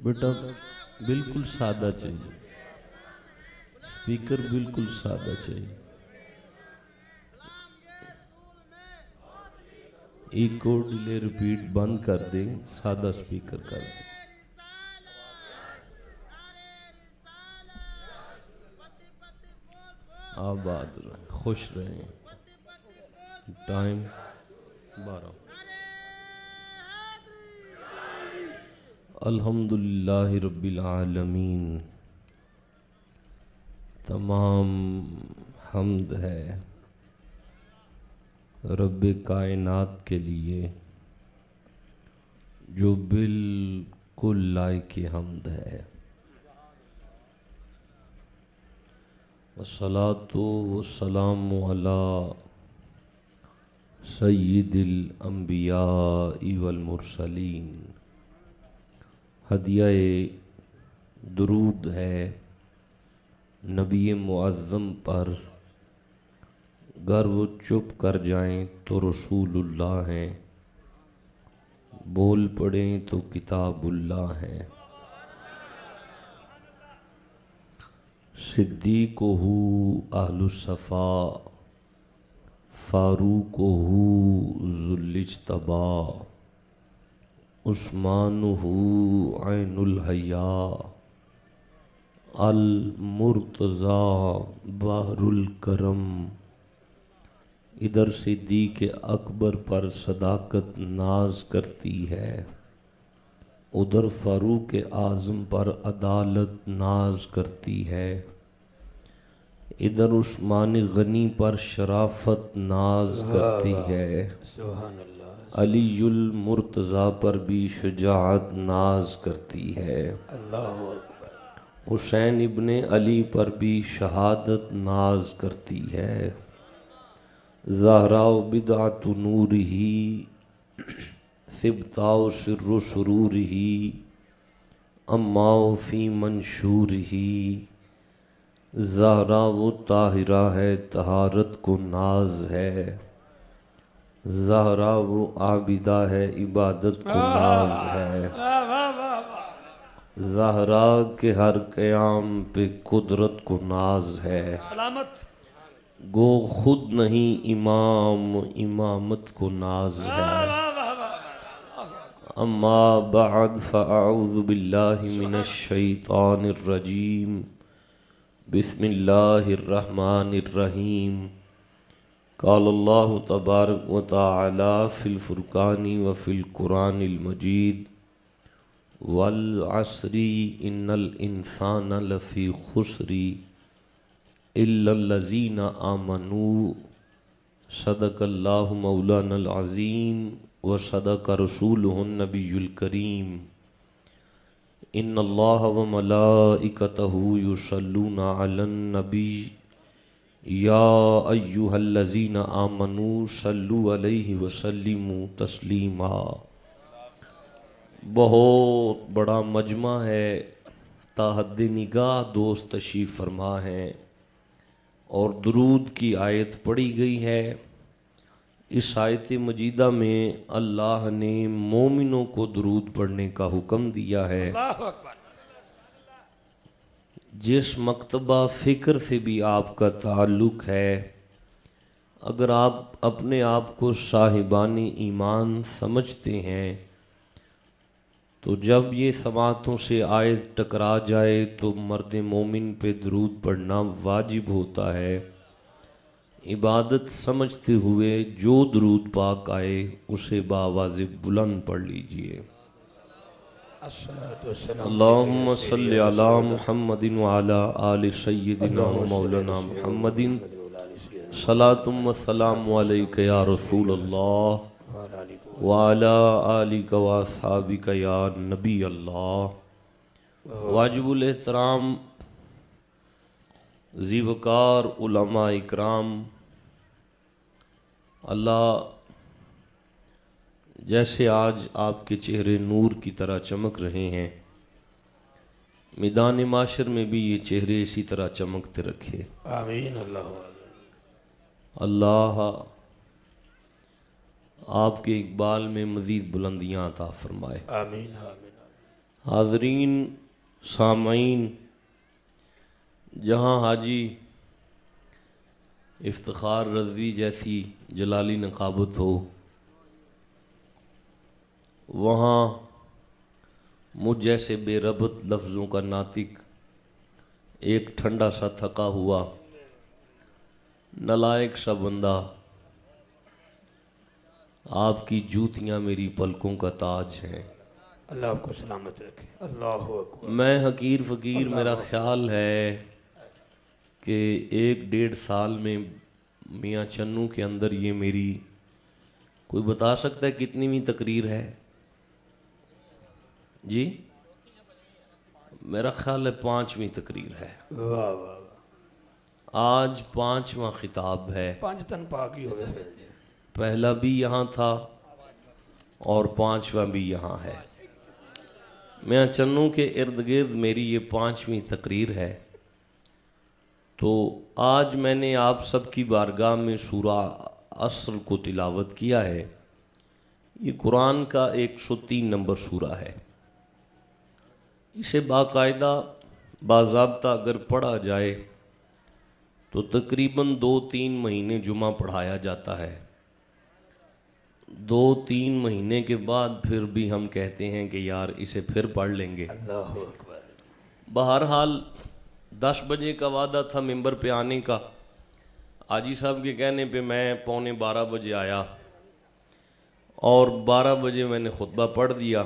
بیٹا بالکل سادہ چاہیے، سپیکر بالکل سادہ چاہیے، ایکو ڈیلے ریپیٹ بند کر دیں، سادہ سپیکر کر دیں۔ آباد رہیں، خوش رہیں۔ ٹائم 12۔ الحمدللہ رب العالمین، تمام حمد ہے رب کائنات کے لیے جو بالکل لائق حمد ہے۔ والصلاة والسلام علی سید الانبیاء والمرسلین۔ ہدیہ درود ہے نبی معظم پر، گر وہ چپ کر جائیں تو رسول اللہ ہیں، بول پڑیں تو کتاب اللہ ہیں۔ صدیق ہو اہل الصفا، فاروق ہو ذو الاجتباء، عثمان ہو عین الحیاء، المرتضی بحر الکرم۔ ادھر صدیق اکبر پر صداقت ناز کرتی ہے، ادھر فاروق اعظم پر عدالت ناز کرتی ہے، ادھر عثمان غنی پر شرافت ناز کرتی ہے، علی المرتضی پر بھی شجاعت ناز کرتی ہے، حسین ابن علی پر بھی شہادت ناز کرتی ہے۔ زہراء بدعۃ نورہ، ثبتاء سر سرورہ، اماء فی منشورہ۔ زہرا وہ طاہرہ ہے، طہارت کو ناز ہے، زہرا وہ عابدہ ہے، عبادت کو ناز ہے، زہرا کے ہر قیام پہ قدرت کو ناز ہے، گو خود نہیں امام، امامت کو ناز ہے۔ اما بعد فاعوذ باللہ من الشیطان الرجیم، بسم اللہ الرحمن الرحیم۔ قال اللہ تبارک و تعالی فی الفرقان وفی القرآن المجید، والعصر ان الانسان لفی خسر الا الذین آمنوا۔ صدق اللہ مولانا العظیم وصدق رسولہ النبی الکریم۔ ان اللہ وملائکتہ یصلون علی النبی یا ایہا الذین آمنوا صلوا علیہ وسلموا تسلیما۔ بہت بڑا مجمع ہے، تا حد نگاہ دوست تشریف فرما ہے، اور درود کی آیت پڑھی گئی ہے۔ اس آیت مجیدہ میں اللہ نے مومنوں کو درود پڑھنے کا حکم دیا ہے۔ جس مکتبہ فکر سے بھی آپ کا تعلق ہے، اگر آپ اپنے آپ کو صاحبان ایمان سمجھتے ہیں تو جب یہ سماعتوں سے آیت ٹکرا جائے تو مرد مومن پہ درود پڑھنا واجب ہوتا ہے۔ عبادت سمجھتے ہوئے جو درود پاک آئے اسے بآواز بلند پڑھ لیجئے۔ اللہم صلی علی محمد وعلی آل سیدنا و مولانا محمد، صلاۃ و سلام علیک یا رسول اللہ وعلی آلک و اصحابک یا نبی اللہ۔ واجب الاحترام ذی وقار علماء اکرام، اللہ جیسے آج آپ کے چہرے نور کی طرح چمک رہے ہیں، میدان معاشر میں بھی یہ چہرے اسی طرح چمکتے رکھے۔ آمین۔ اللہ آپ کے اقبال میں مزید بلندیاں عطا فرمائے۔ آمین۔ حاضرین سامعین، جہاں حاجی افتخار رضوی جیسی جلالی نقابت ہو، وہاں مجھ جیسے بے ربط لفظوں کا ناطق ایک ٹھنڈا سا تھکا ہوا نالائق سا بندہ، آپ کی جوتیاں میری پلکوں کا تاج ہیں۔ اللہ آپ کو سلامت رکھے۔ اللہ اکبر۔ میں حقیر فقیر، میرا خیال ہے کہ 1-1.5 سال میں میاں چنو کے اندر یہ میری، کوئی بتا سکتا ہے کتنیویں تقریر ہے؟ جی میرا خیال ہے 5ویں تقریر ہے۔ واہ واہ واہ، آج 5واں خطاب ہے۔ 5 تن پاکی ہو گئے۔ پہلا بھی یہاں تھا اور 5واں بھی یہاں ہے۔ میاں چنو کے ارد گرد میری یہ 5ویں تقریر ہے۔ تو آج میں نے آپ سب کی بارگاہ میں سورہ عصر کو تلاوت کیا ہے۔ یہ قرآن کا 103 نمبر سورہ ہے۔ اسے باقاعدہ باضابطہ اگر پڑھا جائے تو تقریباً 2-3 مہینے جمعہ پڑھایا جاتا ہے۔ 2-3 مہینے کے بعد پھر بھی ہم کہتے ہیں کہ یار اسے پھر پڑھ لیں گے۔ اللہ اکبر۔ بہرحال 10 بجے کا وعدہ تھا ممبر پہ آنے کا۔ حاجی صاحب کے کہنے پہ میں 11:45 بجے آیا اور 12 بجے میں نے خطبہ پڑھ دیا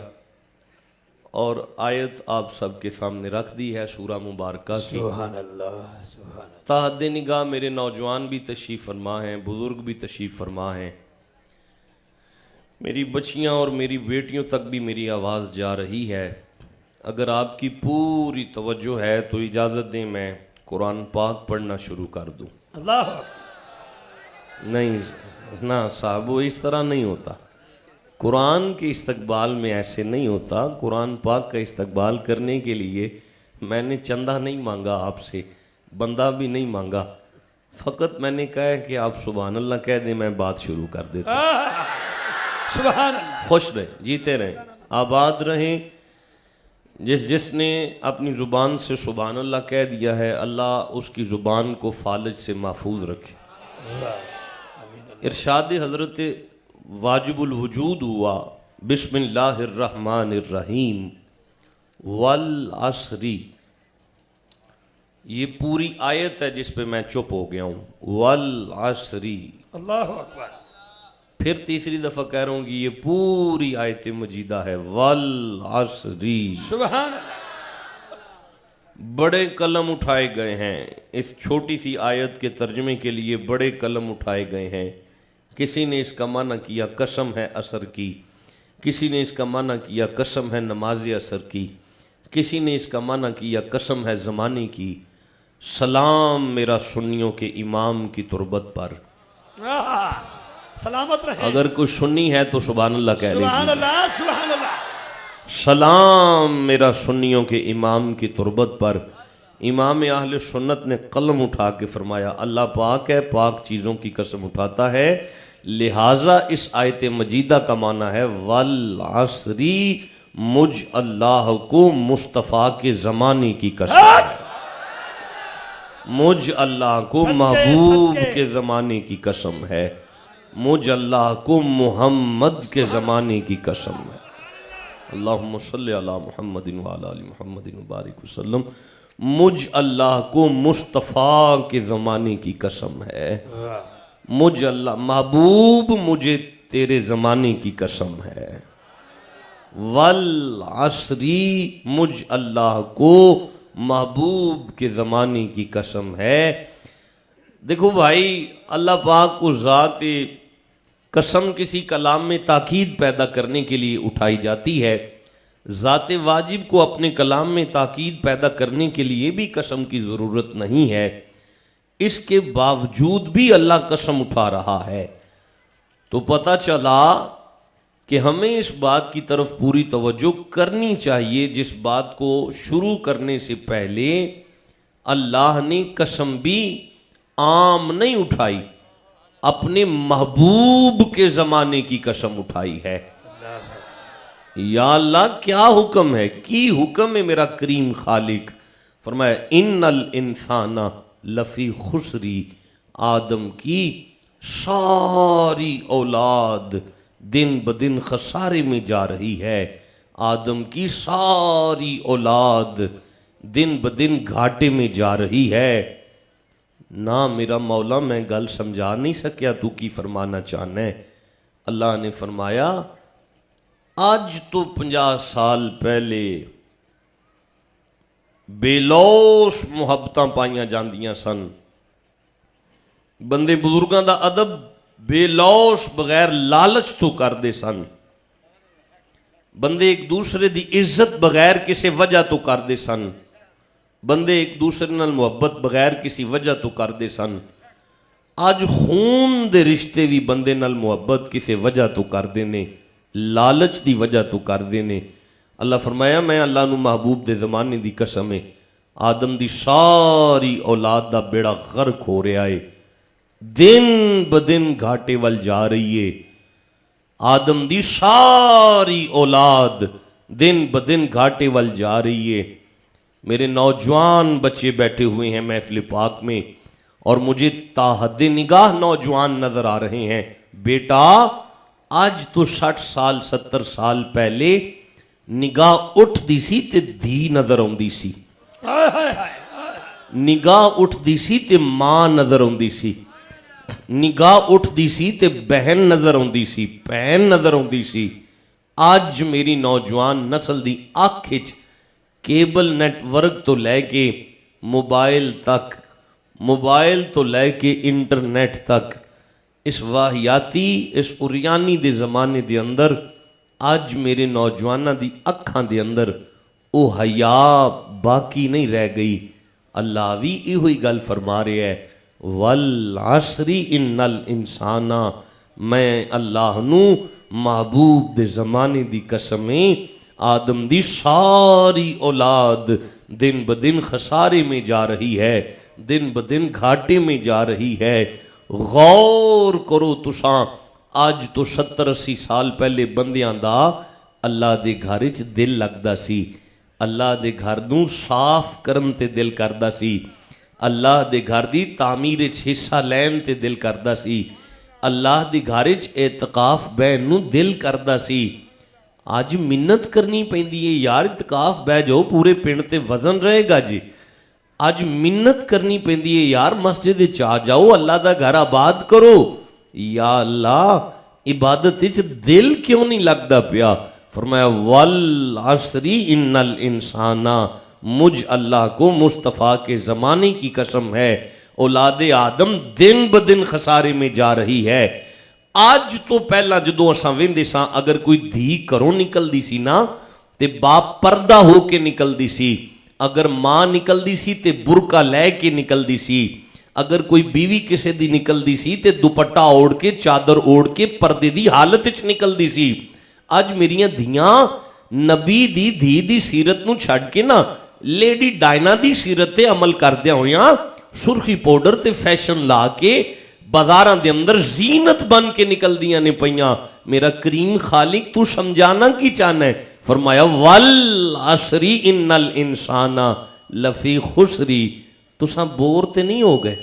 اور آیت آپ سب کے سامنے رکھ دی ہے سورہ مبارکہ کی۔ سبحان اللہ، سبحان اللہ۔ تحت نگاہ میرے نوجوان بھی تشریف فرما ہیں، بزرگ بھی تشریف فرما ہیں، میری بچیاں اور میری بیٹیوں تک بھی میری آواز جا رہی ہے۔ اگر آپ کی پوری توجہ ہے تو اجازت دیں میں قرآن پاک پڑھنا شروع کر دوں۔ اللہ اکبر۔ نہیں نا صاحب، وہ اس طرح نہیں ہوتا۔ قرآن کے استقبال میں ایسے نہیں ہوتا۔ قرآن پاک کا استقبال کرنے کے لیے میں نے چندہ نہیں مانگا آپ سے، بندہ بھی نہیں مانگا، فقط میں نے کہا ہے کہ آپ سبحان اللہ کہہ دیں، میں بات شروع کر دیتا ہوں۔ سبحان اللہ۔ خوش رہیں، جیتے رہیں، آباد رہیں۔ جس نے اپنی زبان سے سبحان اللہ کہہ دیا ہے، اللہ اس کی زبان کو فالج سے محفوظ رکھے۔ ارشاد حضرت واجب الوجود ہوا، بسم اللہ الرحمن الرحیم والعصر۔ یہ پوری آیت ہے جس پہ میں چپ ہو گیا ہوں، والعصر۔ اللہ اکبر۔ پھر تیسری دفعہ کہہ رہا ہوں کہ یہ پوری آیت مجیدہ ہے، والعصر۔ سبحان اللہ۔ بڑے قلم اٹھائے گئے ہیں اس چھوٹی سی آیت کے ترجمے کے لیے، بڑے قلم اٹھائے گئے ہیں۔ کسی نے اس کا معنی کیا قسم ہے عصر کی، کسی نے اس کا معنی کیا قسم ہے نماز عصر کی، کسی نے اس کا معنی کیا قسم ہے زمانے کی۔ سلام میرا سنیوں کے امام کی تربت پر۔ سلامت رہے۔ اگر کوئی سنی ہے تو سبحان اللہ کہہ سبحان لیجیے۔ اللہ، سبحان اللہ۔ سلام میرا سنیوں کے امام کی تربت پر۔ امام اہل سنت نے قلم اٹھا کے فرمایا اللہ پاک ہے، پاک چیزوں کی قسم اٹھاتا ہے، لہٰذا اس آیت مجیدہ کا معنی ہے والعصر، مجھ اللہ کو مصطفیٰ کے زمانے کی قسم ہے، مجھ اللہ کو محبوب کے زمانے کی قسم ہے، مجھ اللہ کو محمد کے زمانے کی قسم ہے۔ اللہم صلی علی محمد وعلی آل محمد وبارک وسلم۔ مجھ اللہ کو مصطفیٰ کے زمانے کی قسم ہے، مجھ اللہ محبوب مجھے تیرے زمانے کی قسم ہے، والعصر، مجھ اللہ کو محبوب کے زمانے کی قسم ہے۔ دیکھو بھائی، اللہ پاک کو ذات قسم کسی کلام میں تاکید پیدا کرنے کے لیے اٹھائی جاتی ہے، ذات واجب کو اپنے کلام میں تاکید پیدا کرنے کے لیے بھی قسم کی ضرورت نہیں ہے، اس کے باوجود بھی اللہ قسم اٹھا رہا ہے۔ تو پتہ چلا کہ ہمیں اس بات کی طرف پوری توجہ کرنی چاہیے جس بات کو شروع کرنے سے پہلے اللہ نے قسم بھی عام نہیں اٹھائی، اپنے محبوب کے زمانے کی قسم اٹھائی ہے۔ یا اللہ کیا حکم ہے، کی حکم ہے میرا کریم خالق؟ فرمایا ان الانسان لفی خسری، آدم کی ساری اولاد دن بدن خسارے میں جا رہی ہے، آدم کی ساری اولاد دن بدن گھاٹے میں جا رہی ہے۔ نہ میرا مولا میں گل سمجھا نہیں سکیا تو کی فرمانا چاہنا ہے۔ اللہ نے فرمایا آج تو 50 سال پہلے بے لوش محبتاں پائیاں جاندیاں سن، بندے بزرگاں دا ادب بے لوش بغیر لالچ تو کردے سن، بندے ایک دوسرے دی عزت بغیر کسی وجہ تو کردے سن، بندے ایک دوسرے نال محبت بغیر کسی وجہ تو کردے سن۔ آج خون دے رشتے بھی بندے نال محبت کسی وجہ تو کردے نے، لالچ دی وجہ تو کردے نے۔ اللہ فرمایا میں اللہ نو محبوب دے زمانے دی قسم ہے، آدم دی ساری اولاد دا بیڑا غرق ہو رہا ہے، دن بدن گھاٹے وال جا رہی ہے، آدم دی ساری اولاد دن بدن گھاٹے وال جا رہی ہے۔ میرے نوجوان بچے بیٹھے ہوئے ہیں محفل پاک میں اور مجھے تاحد نگاہ نوجوان نظر آ رہے ہیں۔ بیٹا آج تو 60 سال 70 سال پہلے نگاہ اٹھ دی سی تے دھی نظر آندی سی، نگاہ اٹھ دی سی تے ماں نظر آندی سی، نگاہ اٹھ دی سی تے بہن نظر آندی سی، بہن نظر آندی سی۔ آج میری نوجوان نسل دی آنکھ کیبل نیٹ ورک تو لے کے موبائل تک، موبائل تو لے کے انٹرنیٹ تک، اس واہیاتی اس اریانی دے زمانے دے اندر آج میرے نوجوانہ دی اکھاں دے اندر او حیا باقی نہیں رہ گئی۔ اللہ بھی یہ ہوئی گل فرما رہے ہے والعصر ان الانسان، میں اللہ نو محبوب دے زمانے دی قسمیں آدم دی ساری اولاد دن بدن خسارے میں جا رہی ہے، دن بدن گھاٹے میں جا رہی ہے۔ غور کرو تساں آج تو 70-80 سال پہلے بندیاں دا اللہ دے گھر چ دل لگدا سی، اللہ دے گھر نوں صاف کرن تے دل کردا سی، اللہ دے گھر دی تعمیر چ حصہ لین تے دل کردا سی، اللہ دے گھر چ اعتکاف بہن نوں دل کردا سی۔ آج منت کرنی پیندی ہے یار اعتکاف بہ جاؤ پورے پنڈ تے وزن رہے گا جی، آج منت کرنی پیندی ہے یار مسجد چاہ جاؤ اللہ دا گھر آباد کرو۔ یا اللہ عبادت وچ دل کیوں نہیں لگدا پیا؟ فرمایا والعصر ان الانسان، مجھ اللہ کو مصطفیٰ کے زمانے کی قسم ہے اولاد آدم دن بدن خسارے میں جا رہی ہے۔ آج تو پہلا جدوں اساں ویندے ساں اگر کوئی دھی گھروں نکل دی سی نا تے باپ پردہ ہو کے نکل دی سی، اگر ماں نکل دی سی تے برقع لے کے نکل دی سی، اگر کوئی بیوی کسے دی نکل دی سی تے دوپٹہ اوڑ کے چادر اوڑ کے پردے دی حالت وچ نکل دی سی۔ آج میریاں دھیاں نبی دی دھی دی سیرت نو چھڈ کے نا لیڈی ڈائنا دی سیرت تے عمل کردیا ہویاں سرخی پاؤڈر تے فیشن لا کے بازاراں دے اندر زینت بن کے نکل دیاں نے پئیاں۔ میرا کریم خالق تو سمجھانا کی چاہنا ہے؟ فرمایا والعصر ان الانسان لفی خسری۔ تساں بور تے نہیں ہو گئے؟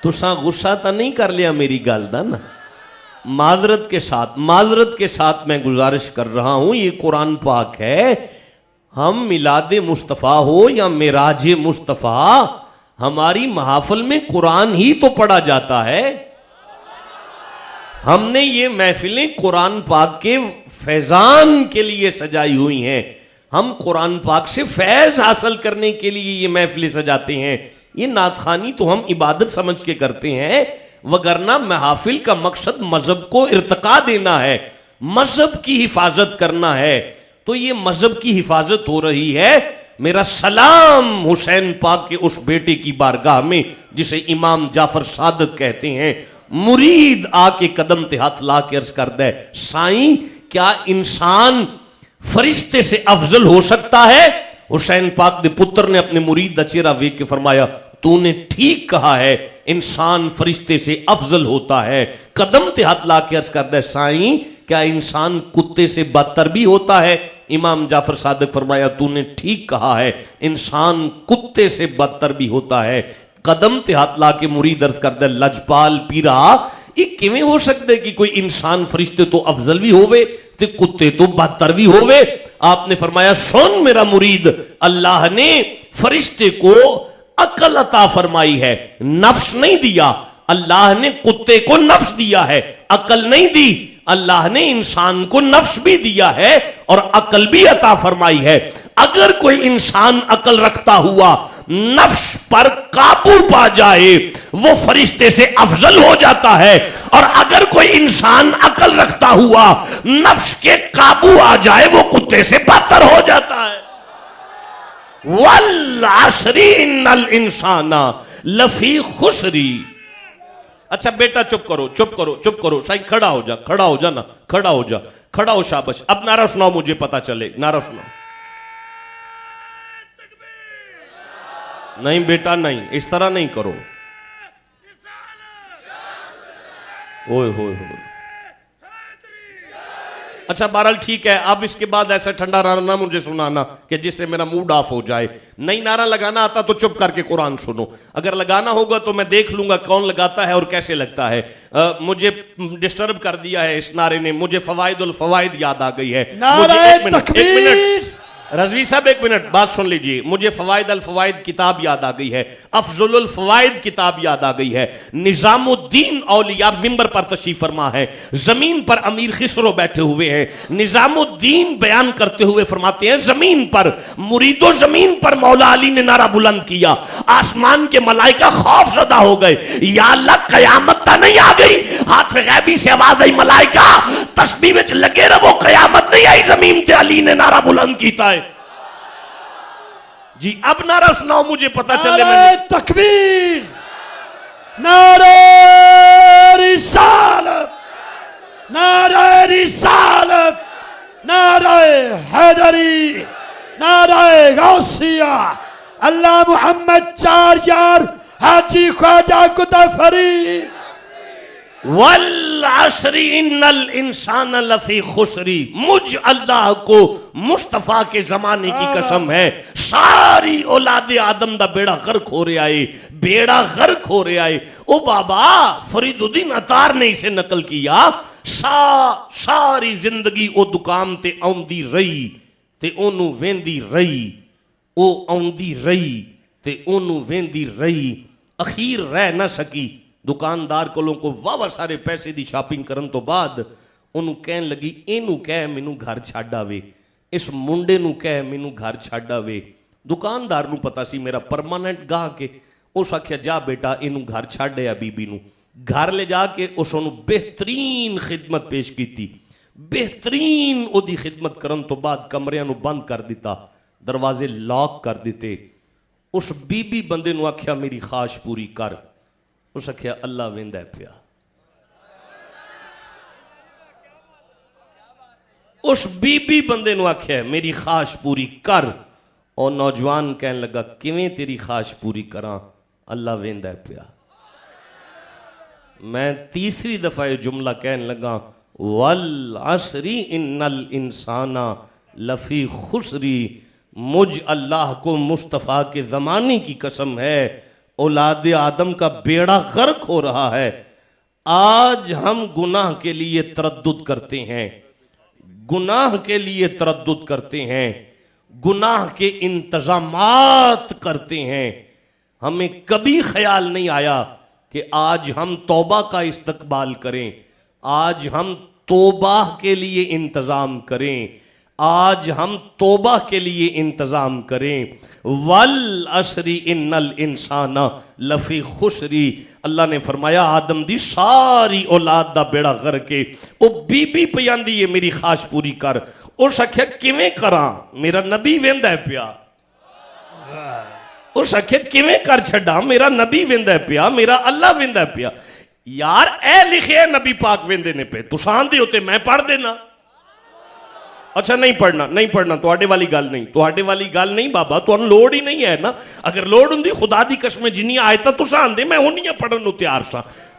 تساں غصہ تا نہیں کر لیا میری گل دا نا؟ معذرت کے ساتھ میں گزارش کر رہا ہوں، یہ قرآن پاک ہے۔ ہم میلاد مصطفیٰ ہو یا معراج مصطفیٰ، ہماری محافل میں قرآن ہی تو پڑھا جاتا ہے۔ ہم نے یہ محفلیں قرآن پاک کے فیضان کے لیے سجائی ہوئی ہیں، ہم قرآن پاک سے فیض حاصل کرنے کے لیے یہ محفلیں سجاتے ہیں۔ یہ نعت خوانی تو ہم عبادت سمجھ کے کرتے ہیں، وگرنہ محافل کا مقصد مذہب کو ارتقا دینا ہے، مذہب کی حفاظت کرنا ہے۔ تو یہ مذہب کی حفاظت ہو رہی ہے۔ میرا سلام حسین پاک کے اس بیٹے کی بارگاہ میں جسے امام جعفر صادق کہتے ہیں۔ مرید آ کے قدم تے ہاتھ لا کے عرض کرتا ہے سائیں کیا انسان فرشتے سے افضل ہو سکتا ہے؟ حسین پاک دے پتر نے اپنے مرید دا چہرہ ویکھ کے فرمایا تو نے ٹھیک کہا ہے، انسان فرشتے سے افضل ہوتا ہے. قدم تے ہاتھ لا کے عرض کرتا ہے سائیں کیا انسان کتے سے بدتر بھی ہوتا ہے؟ امام جعفر صادق فرمایا تو نے ٹھیک کہا ہے، انسان کتے سے بدتر بھی ہوتا ہے. قدم تے ہاتھ لا کے مرید عرض کرتا ہے لجپال پیرا یہ کیویں ہو سکتا ہے کہ کوئی انسان فرشتے تو افضل بھی ہوئے تے کتے تو بدتر بھی ہوئے؟ آپ نے فرمایا سن میرا مرید، اللہ نے فرشتے کو عقل عطا فرمائی ہے، نفس نہیں دیا. اللہ نے کتے کو نفس دیا ہے، عقل نہیں دی. اللہ نے انسان کو نفس بھی دیا ہے اور عقل بھی عطا فرمائی ہے. اگر کوئی انسان عقل رکھتا ہوا نفس پر قابو پا جائے وہ فرشتے سے افضل ہو جاتا ہے، اور اگر کوئی انسان عقل رکھتا ہوا نفس کے قابو آ جائے وہ کتے سے بدتر ہو جاتا ہے. والعصر ان الانسان لفی خسری. اچھا بیٹا چپ کرو چپ کرو چپ کرو، شاید کھڑا ہو جا، کھڑا ہو جا نا، کھڑا ہو جا، کھڑا ہو شابش. اب نعرہ سناؤ مجھے پتا چلے، نعرہ سناؤ. نہیں بیٹا نہیں، اس طرح نہیں کرو. اوئے ہوئے ہوئے. اچھا بہرحال ٹھیک ہے، اب اس کے بعد ایسا ٹھنڈا نعرہ نہ مجھے سنانا کہ جس سے میرا موڈ آف ہو جائے. نہیں نعرہ لگانا آتا تو چپ کر کے قرآن سنو، اگر لگانا ہوگا تو میں دیکھ لوں گا کون لگاتا ہے اور کیسے لگتا ہے. مجھے ڈسٹرب کر دیا ہے اس نعرے نے، مجھے فوائد الفوائد یاد آ گئی ہے. نعرہ تکبیر. رضوی صاحب ایک منٹ بات سن لیجئے، مجھے فوائد الفوائد کتاب یاد آ گئی ہے، افضل الفوائد کتاب یاد آ گئی ہے. نظام الدین اولیاء ممبر پر تشریف فرما ہے، زمین پر امیر خسرو بیٹھے ہوئے ہیں. نظام الدین بیان کرتے ہوئے فرماتے ہیں زمین پر مرید و زمین پر مولا علی نے نعرہ بلند کیا، آسمان کے ملائکہ خوف زدہ ہو گئے، یا اللہ قیامت تا نہیں آ گئی؟ ہاتھ سے غیبی سے آواز آئی ملائکہ تسبیح وچ لگے رہو، قیامت نہیں آئی، زمین تے علی نے نعرہ بلند کیتا ہے. جی اب نعرہ سناؤ مجھے پتا چلے. نعرہ تکبیر، نعرہ رسالت، نعرہ رسالت، نعرہ حیدری، نعرہ غوثیہ، اللہ محمد چار یار حاجی خواجہ کتفری. والعصر ان الانسان لفی خسری. مجھ اللہ کو مصطفیٰ کے زمانے کی قسم ہے ساری اولاد آدم دا بیڑا غرق ہو رہے آئے، بیڑا غرق ہو رہے آئے. او بابا فرید الدین عطار نے اسے نقل کیا، ساری زندگی او دکان تے آؤندی رہی تے اونوں ویندی رہی، او آؤندی رہی تے اونوں ویندی رہی، اخیر رہ نہ سکی. دکاندار کولوں کو واہ سارے پیسے دی شاپنگ کرن تو بعد انہوں کہن لگی اینوں کہہ مینوں گھر چھڈ آوے، اس منڈے نوں کہہ مینوں گھر چھڈ آوے. دکاندار نوں پتا سی میرا پرماننٹ گاہ کے، اس آکھیا جا بیٹا اینوں گھر چھڈ آ بی بی نوں. گھر لے جا کے اس انہوں بہترین خدمت پیش کیتی، بہترین او دی خدمت کرن تو بعد کمریاں نوں بند کر دیتا، دروازے لاک کر دیتے. اس بی بی بندے نوں آکھیا میری خواہش پوری کر. اس آکھیا اللہ ویندا ہے پیا. اس بی بی بندے نو آکھیا میری خواہش پوری کر. اور نوجوان کہن لگا کیویں تیری خواہش پوری کراں؟ اللہ ویندا ہے پیا. میں تیسری دفعہ یہ جملہ کہن لگا والعصر ان الانسان لفی خسری. مجھ اللہ کو مصطفیٰ کے زمانے کی قسم ہے اولاد آدم کا بیڑا غرق ہو رہا ہے. آج ہم گناہ کے لیے تردد کرتے ہیں، گناہ کے لیے تردد کرتے ہیں، گناہ کے انتظامات کرتے ہیں. ہمیں کبھی خیال نہیں آیا کہ آج ہم توبہ کا استقبال کریں، آج ہم توبہ کے لیے انتظام کریں، آج ہم توبہ کے لیے انتظام کریں. والعصر ان الانسان لفی خسری. اللہ نے فرمایا آدم دی ساری اولاد دا بیڑا غرقے. او بی بی پیاندی ہے میری خواہش پوری کر. اس آکھیا کیویں کراں؟ میرا نبی ویندا ہے پیا. اس آکھیا کیویں کر چھڈاں؟ میرا نبی ویندا ہے پیا، میرا اللہ ویندا ہے پیا. یار اے لکھے نبی پاک ویندے نے پہ، تساں دے ہوتے میں پڑھ دینا. ਅੱਛਾ ਨਹੀਂ ਪੜਨਾ ਤੁਹਾਡੇ ਵਾਲੀ ਗੱਲ ਨਹੀਂ ਬਾਬਾ, ਤੁਹਾਨੂੰ ਲੋੜ ਹੀ ਨਹੀਂ ਹੈ ਨਾ। ਅਗਰ ਲੋੜ ਹੁੰਦੀ ਖੁਦਾ ਦੀ ਕਸਮ ਜਿੰਨੀਆਂ ਆਇਤਾਂ ਤੁਸੀਂ ਆਂਦੇ ਮੈਂ ਉਹਨੀਆਂ ਪੜਨ ਨੂੰ ਤਿਆਰ ਸਾਂ।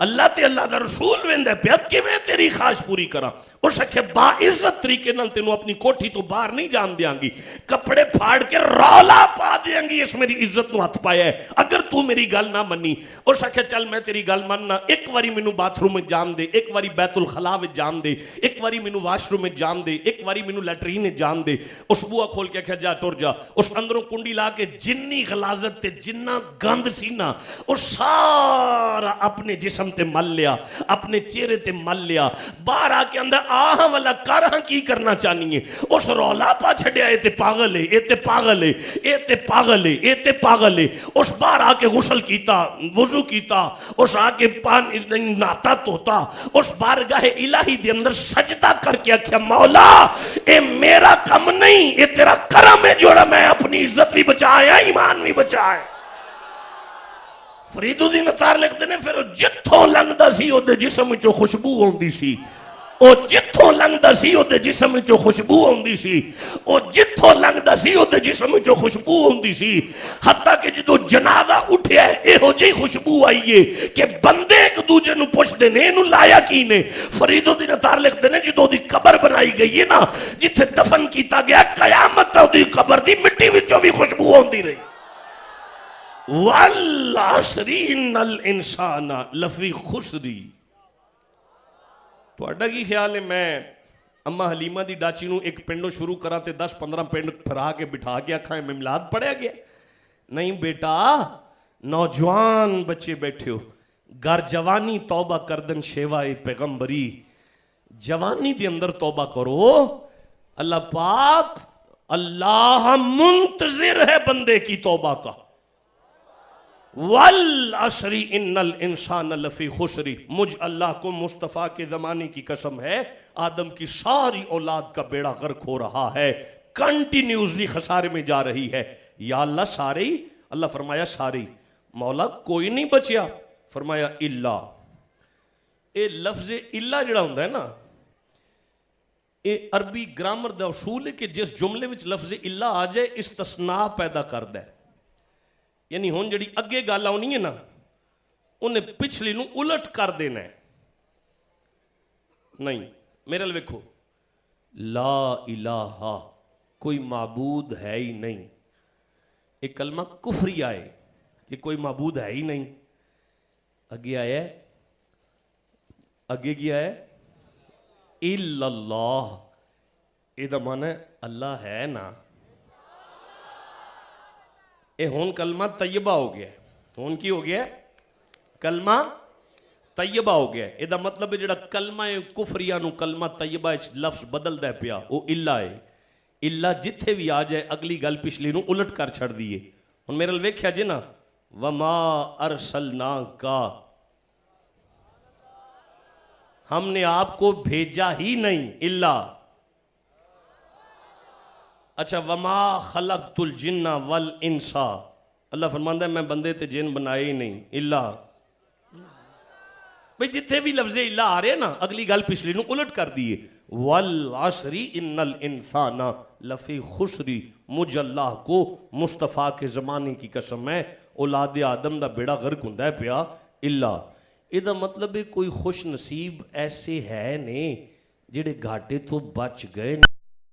اللہ تے اللہ دا رسول ویندا پیا کیویں تیری خواہش پوری کراں. اس آکھیا با عزت طریقے نال تینوں اپنی کوٹھی تو باہر نہیں جان دیاں گی, کپڑے پھاڑ کے رولا پا دیاں گی, اس میری عزت نو ہاتھ پایا ہے اگر تو میری گل نہ منی. اس آکھیا چل میں تیری گل مننا, ایک واری مینوں باتھ روم وچ جان دے, ایک واری بیت الخلا وچ جان دے, ایک واری مینوں واش روم وچ جان دے, ایک واری مینوں لیٹرین وچ جان دے. اس بوا کھول کے آکھیا جا ٹر جا. اس اندروں کنڈی لا کے جنی غلاظت تے جنہ گند سی نا وہ سارا اپنے جسم تے مل لیا, اپنے چہرے تے مل لیا. باہر آ کے اندر آہاں والا کارہاں کی کرنا چاہنی ہے. اس رولا پا چھڑیا اے تے پاگل ہے, اے تے پاگل ہے, اے تے پاگل ہے, اے تے پاگل ہے. اس باہر آ کے غسل کیتا, وضو کیتا, اس آ کے پانی ناتا توتا, اس بارگاہ الہی دے اندر سجدہ کر کے آکھیا مولا اے میرا کم نہیں, اے تیرا کرم ہے جوڑا میں اپنی عزت بھی بچایا ایمان بھی بچایا. فرید الدین اتار لکھتے نے پھر جتھوں لنگدا سی او دے جسم وچوں خوشبو ہوندی سی, او جتھوں لنگدا سی او دے جسم وچوں خوشبو ہوندی سی, او جتھوں لنگدا سی او دے جسم وچوں خوشبو ہوندی سی. حتیٰ کہ جدو جنازہ اٹھیا ہے اے ہو جی خوشبو آئی ہے کہ بندے ایک دوجے نو پوچھتے نے اینو لایا کی نے. فرید الدین اتار لکھتے نے جدو دی قبر بنائی گئی ہے نا جتھے دفن کیتا گیا قیامت تا دی قبر دی مٹی وچوں بھی خوشبو ہوندی رہی. والعصر ان الانسان لفی خسری. تو اڈا کی خیال ہے میں اما حلیمہ دی ڈاچی نو ایک پنڈوں شروع کرا تے 10-15 پنڈ پھرا کے بٹھا کے آکھائیں میں میلاد پڑھیا گیا؟ نہیں بیٹا, نوجوان بچے بیٹھے ہو, گر جوانی توبہ کردن شیوائے پیغمبری. جوانی دے اندر توبہ کرو, اللہ پاک اللہ منتظر ہے بندے کی توبہ کا. والعصر ان الانسان لفی خسری. مجھ اللہ کو مصطفیٰ کے زمانے کی قسم ہے آدم کی ساری اولاد کا بیڑا غرق ہو رہا ہے, کنٹینیوزلی خسارے میں جا رہی ہے. یا اللہ سارے ہی؟ اللہ فرمایا سارے ہی. مولا کوئی نہیں بچیا؟ فرمایا الا. اے لفظ الا جڑا ہوندا ہے نا, اے عربی گرامر دا اصول ہے کہ جس جملے وچ لفظ الا آ جائے استثناء پیدا کردا ہے. یعنی ہون جڑی اگے گل آنی ہے نا انہیں پچھلی نو الٹ کر دینا ہے. نہیں میرے لئے ویکھو, لا الہ کوئی معبود ہے ہی نہیں. ایک کلمہ کفری آئے کہ کوئی معبود ہے ہی نہیں. اگے آیا ہے, اگے کیا ہے الا اللہ. اے دا معنی ہے اللہ ہے نا. اے ہون کلمہ طیبہ ہو گیا ہے. ہون کی ہو گیا ہے؟ کلمہ طیبہ ہو گیا ہے. اے دا مطلب ہے جڑا کلمہ کفریہ نو کلمہ طیبہ لفظ بدل دے پیا او اللہ ہے. اللہ جتھے بھی آ جائے اگلی گل پچھلی نو الٹ کر چھڑ دیئے. ہن میرے ویکھیا جی نا وما ارسلناک, ہم نے آپ کو بھیجا ہی نہیں اللہ. اچھا وما خلقت الجن والانس, اللہ فرماندا ہے میں بندے تے جن بنائے ہی نہیں اللہ. بھئی جتھے بھی لفظ اللہ آ رہے ہیں نا اگلی گل پچھلی نو الٹ کر دیئے. والعصر ان الانسان لفی خسری. مجھ اللہ کو مصطفیٰ کے زمانے کی قسم ہے اولاد آدم دا بیڑا غرق ہوندا ہے پیا اللہ. ادا مطلب ہے کوئی خوش نصیب ایسے ہے نے جڑے گھاٹے تو بچ گئے.